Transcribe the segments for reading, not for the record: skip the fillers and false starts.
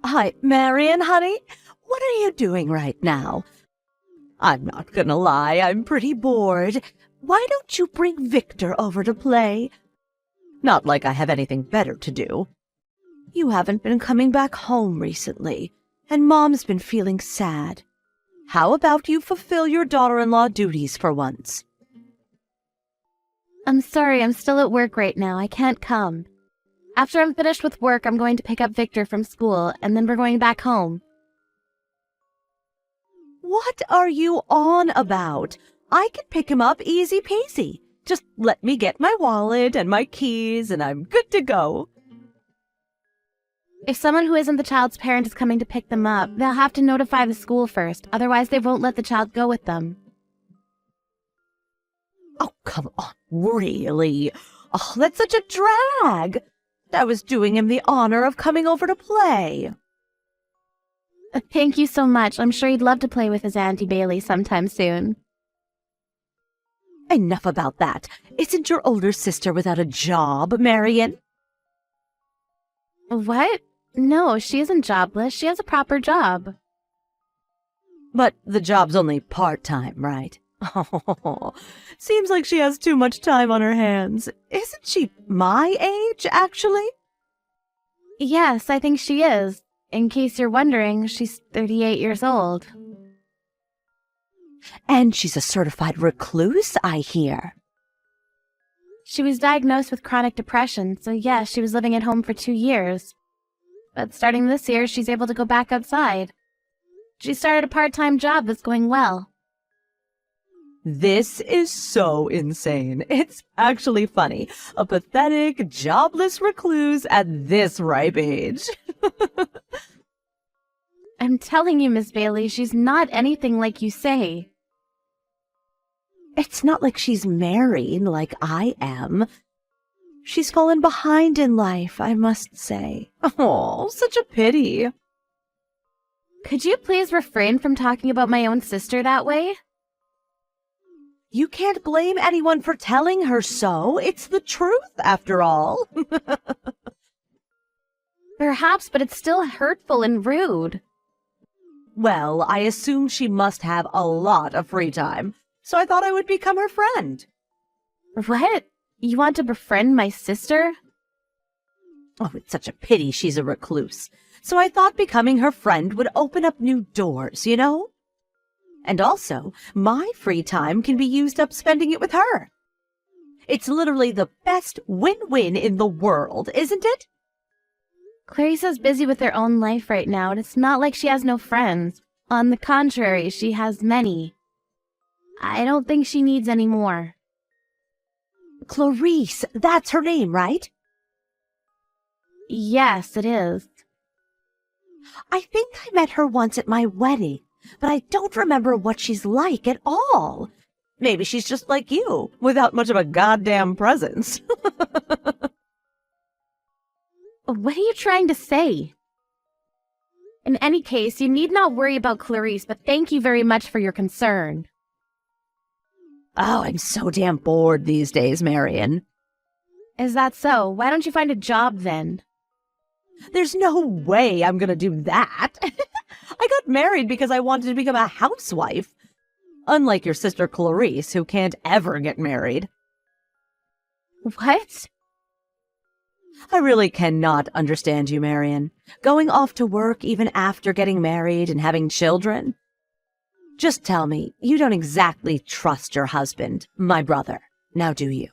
Hi, Marion, honey. What are you doing right now? I'm not gonna lie, I'm pretty bored. Why don't you bring Victor over to play? Not like I have anything better to do. You haven't been coming back home recently, and Mom's been feeling sad. How about you fulfill your daughter-in-law duties for once? I'm sorry, I'm still at work right now. I can't come. After I'm finished with work, I'm going to pick up Victor from school, and then we're going back home. What are you on about? I can pick him up easy peasy. Just let me get my wallet and my keys, and I'm good to go. If someone who isn't the child's parent is coming to pick them up, they'll have to notify the school first, otherwise they won't let the child go with them. Oh, come on, really? Oh, that's such a drag. I was doing him the honor of coming over to play. Thank you so much. I'm sure he'd love to play with his Auntie Bailey sometime soon. Enough about that. Isn't your older sister without a job, Marion? What? No, she isn't jobless. She has a proper job. But the job's only part-time, right? Oh, seems like she has too much time on her hands. Isn't she my age, actually? Yes, I think she is. In case you're wondering, she's 38 years old. And she's a certified recluse, I hear. She was diagnosed with chronic depression, so yes, she was living at home for 2 years. But starting this year, she's able to go back outside. She started a part-time job that's going well. This is so insane. It's actually funny. A pathetic, jobless recluse at this ripe age. I'm telling you, Miss Bailey, she's not anything like you say. It's not like she's married like I am. She's fallen behind in life, I must say. Oh, such a pity. Could you please refrain from talking about my own sister that way? You can't blame anyone for telling her so. It's the truth, after all. Perhaps, but it's still hurtful and rude. Well, I assume she must have a lot of free time, so I thought I would become her friend. What? You want to befriend my sister? Oh, it's such a pity she's a recluse. So I thought becoming her friend would open up new doors, you know? And also, my free time can be used up spending it with her. It's literally the best win-win in the world, isn't it? Clarissa's busy with her own life right now, and it's not like she has no friends. On the contrary, she has many. I don't think she needs any more. Clarice, that's her name, right? Yes, it is. I think I met her once at my wedding, but I don't remember what she's like at all. Maybe she's just like you, without much of a goddamn presence. What are you trying to say? In any case, you need not worry about Clarice, but thank you very much for your concern. Oh, I'm so damn bored these days, Marion. Is that so? Why don't you find a job then? There's no way I'm gonna do that. I got married because I wanted to become a housewife. Unlike your sister Clarice, who can't ever get married. What? I really cannot understand you, Marion. Going off to work even after getting married and having children? Just tell me, you don't exactly trust your husband, my brother. Now do you?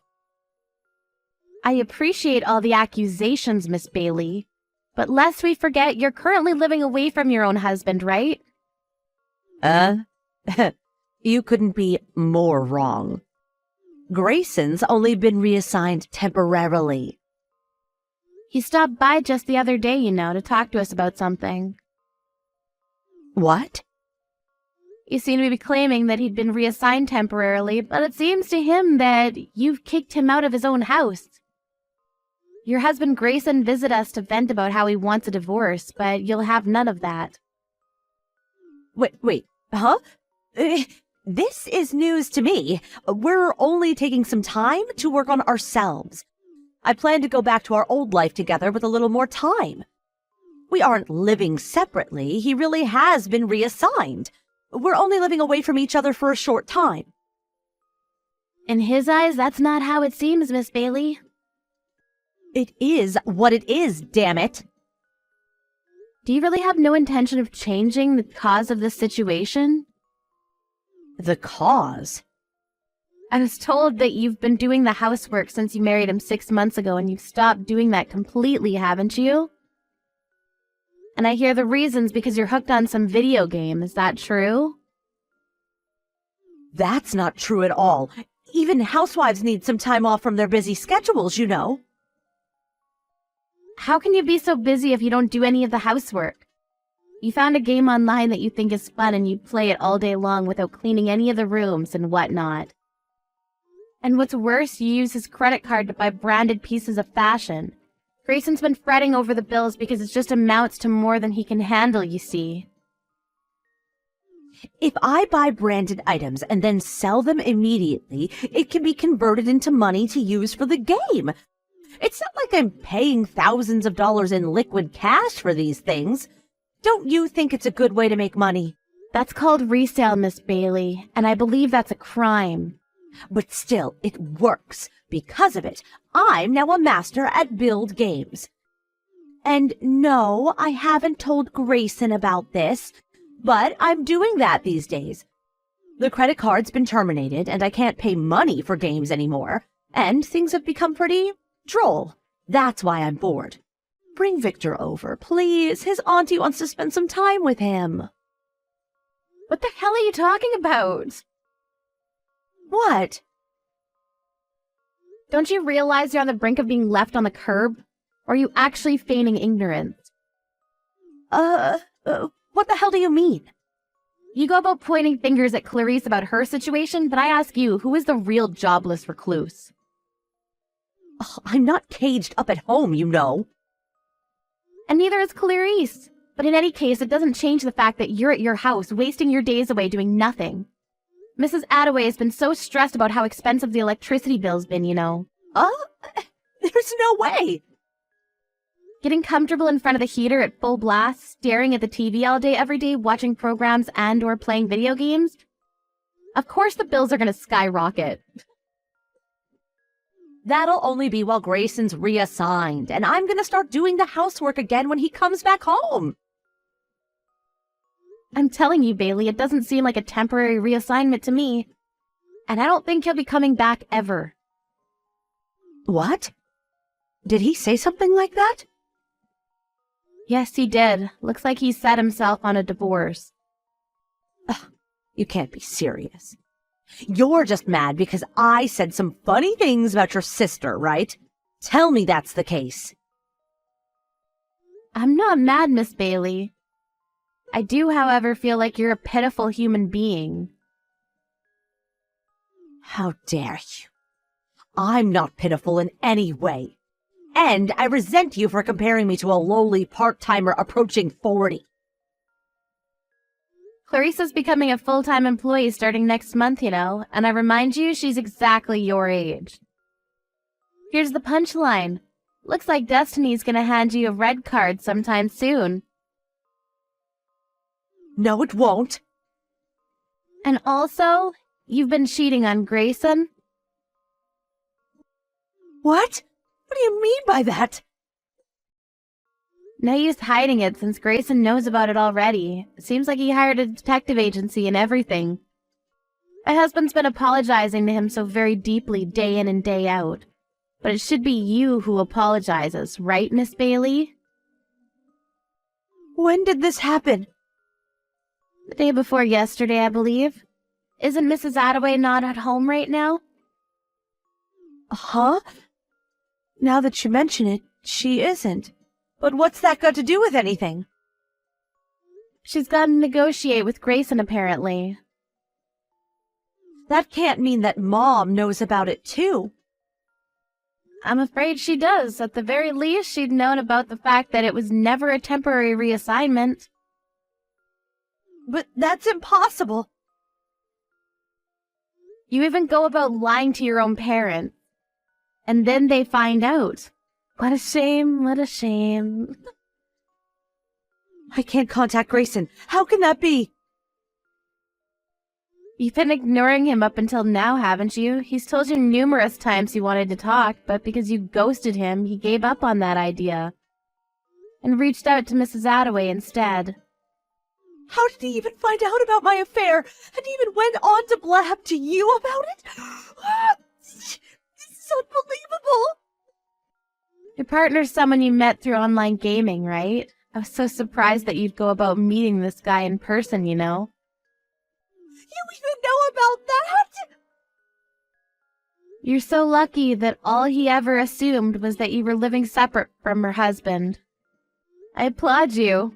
I appreciate all the accusations, Miss Bailey. But lest we forget, you're currently living away from your own husband, right? You couldn't be more wrong. Grayson's only been reassigned temporarily. He stopped by just the other day, you know, to talk to us about something. What? You seem to be claiming that he'd been reassigned temporarily, but it seems to him that you've kicked him out of his own house. Your husband Grayson visited us to vent about how he wants a divorce, but you'll have none of that. Wait, huh? This is news to me. We're only taking some time to work on ourselves. I plan to go back to our old life together with a little more time. We aren't living separately. He really has been reassigned. We're only living away from each other for a short time. In his eyes, that's not how it seems, Miss Bailey. It is what it is, damn it. Do you really have no intention of changing the cause of this situation? The cause? I was told that you've been doing the housework since you married him 6 months ago, and you've stopped doing that completely, haven't you? And I hear the reason's because you're hooked on some video game. Is that true? That's not true at all. Even housewives need some time off from their busy schedules, you know. How can you be so busy if you don't do any of the housework? You found a game online that you think is fun and you play it all day long without cleaning any of the rooms and whatnot. And what's worse, you use his credit card to buy branded pieces of fashion. Grayson's been fretting over the bills because it just amounts to more than he can handle, you see. If I buy branded items and then sell them immediately, it can be converted into money to use for the game. It's not like I'm paying thousands of dollars in liquid cash for these things. Don't you think it's a good way to make money? That's called resale, Miss Bailey, and I believe that's a crime. But still, it works. Because of it, I'm now a master at build games. And no, I haven't told Grayson about this, but I'm doing that these days. The credit card's been terminated, and I can't pay money for games anymore, and things have become pretty droll. That's why I'm bored. Bring Victor over, please. His auntie wants to spend some time with him. What the hell are you talking about? What? Don't you realize you're on the brink of being left on the curb? Or are you actually feigning ignorance? What the hell do you mean? You go about pointing fingers at Clarice about her situation, but I ask you, who is the real jobless recluse? Ugh, I'm not caged up at home, you know. And neither is Clarice. But in any case, it doesn't change the fact that you're at your house, wasting your days away doing nothing. Mrs. Attaway has been so stressed about how expensive the electricity bill's been, you know. There's no way. Getting comfortable in front of the heater at full blast, staring at the TV all day every day, watching programs and or playing video games. Of course the bills are going to skyrocket. That'll only be while Grayson's reassigned, and I'm going to start doing the housework again when he comes back home. I'm telling you, Bailey, it doesn't seem like a temporary reassignment to me. And I don't think he'll be coming back ever. What? Did he say something like that? Yes, he did. Looks like he set himself on a divorce. Ugh, you can't be serious. You're just mad because I said some funny things about your sister, right? Tell me that's the case. I'm not mad, Miss Bailey. I do, however, feel like you're a pitiful human being. How dare you? I'm not pitiful in any way. And I resent you for comparing me to a lowly part-timer approaching 40. Clarissa's becoming a full-time employee starting next month, you know, and I remind you she's exactly your age. Here's the punchline. Looks like Destiny's gonna hand you a red card sometime soon. No, it won't. And also, you've been cheating on Grayson. What? What do you mean by that? No use hiding it since Grayson knows about it already. It seems like he hired a detective agency and everything. My husband's been apologizing to him so very deeply day in and day out. But it should be you who apologizes, right, Miss Bailey? When did this happen? The day before yesterday, I believe. Isn't Mrs. Attaway not at home right now? Huh? Now that you mention it, she isn't. But what's that got to do with anything? She's got to negotiate with Grayson, apparently. That can't mean that Mom knows about it, too. I'm afraid she does. At the very least, she'd known about the fact that it was never a temporary reassignment. But that's impossible. You even go about lying to your own parents. And then they find out. What a shame, what a shame. I can't contact Grayson. How can that be? You've been ignoring him up until now, haven't you? He's told you numerous times he wanted to talk, but because you ghosted him, he gave up on that idea and reached out to Mrs. Attaway instead. How did he even find out about my affair and even went on to blab to you about it? This is unbelievable. Your partner's someone you met through online gaming, right? I was so surprised that you'd go about meeting this guy in person, you know? You even know about that? You're so lucky that all he ever assumed was that you were living separate from her husband. I applaud you.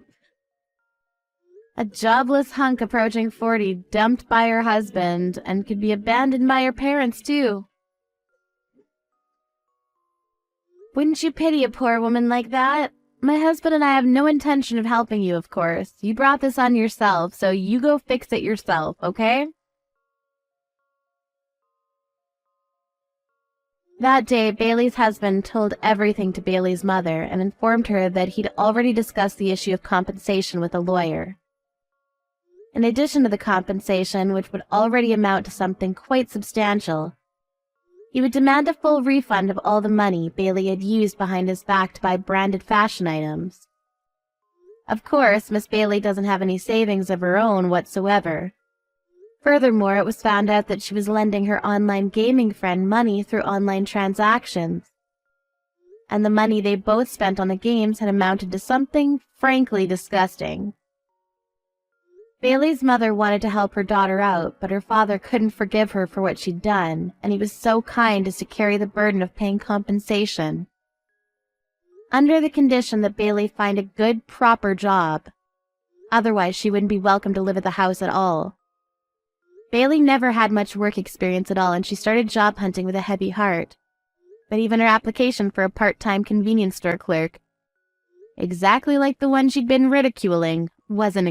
A jobless hunk approaching 40, dumped by her husband, and could be abandoned by her parents, too. Wouldn't you pity a poor woman like that? My husband and I have no intention of helping you, of course. You brought this on yourself, so you go fix it yourself, okay? That day, Bailey's husband told everything to Bailey's mother and informed her that he'd already discussed the issue of compensation with a lawyer. In addition to the compensation, which would already amount to something quite substantial, he would demand a full refund of all the money Bailey had used behind his back to buy branded fashion items. Of course, Miss Bailey doesn't have any savings of her own whatsoever. Furthermore, it was found out that she was lending her online gaming friend money through online transactions, and the money they both spent on the games had amounted to something frankly disgusting. Bailey's mother wanted to help her daughter out, but her father couldn't forgive her for what she'd done, and he was so kind as to carry the burden of paying compensation, under the condition that Bailey find a good, proper job. Otherwise, she wouldn't be welcome to live at the house at all. Bailey never had much work experience at all, and she started job hunting with a heavy heart. But even her application for a part-time convenience store clerk, exactly like the one she'd been ridiculing, wasn't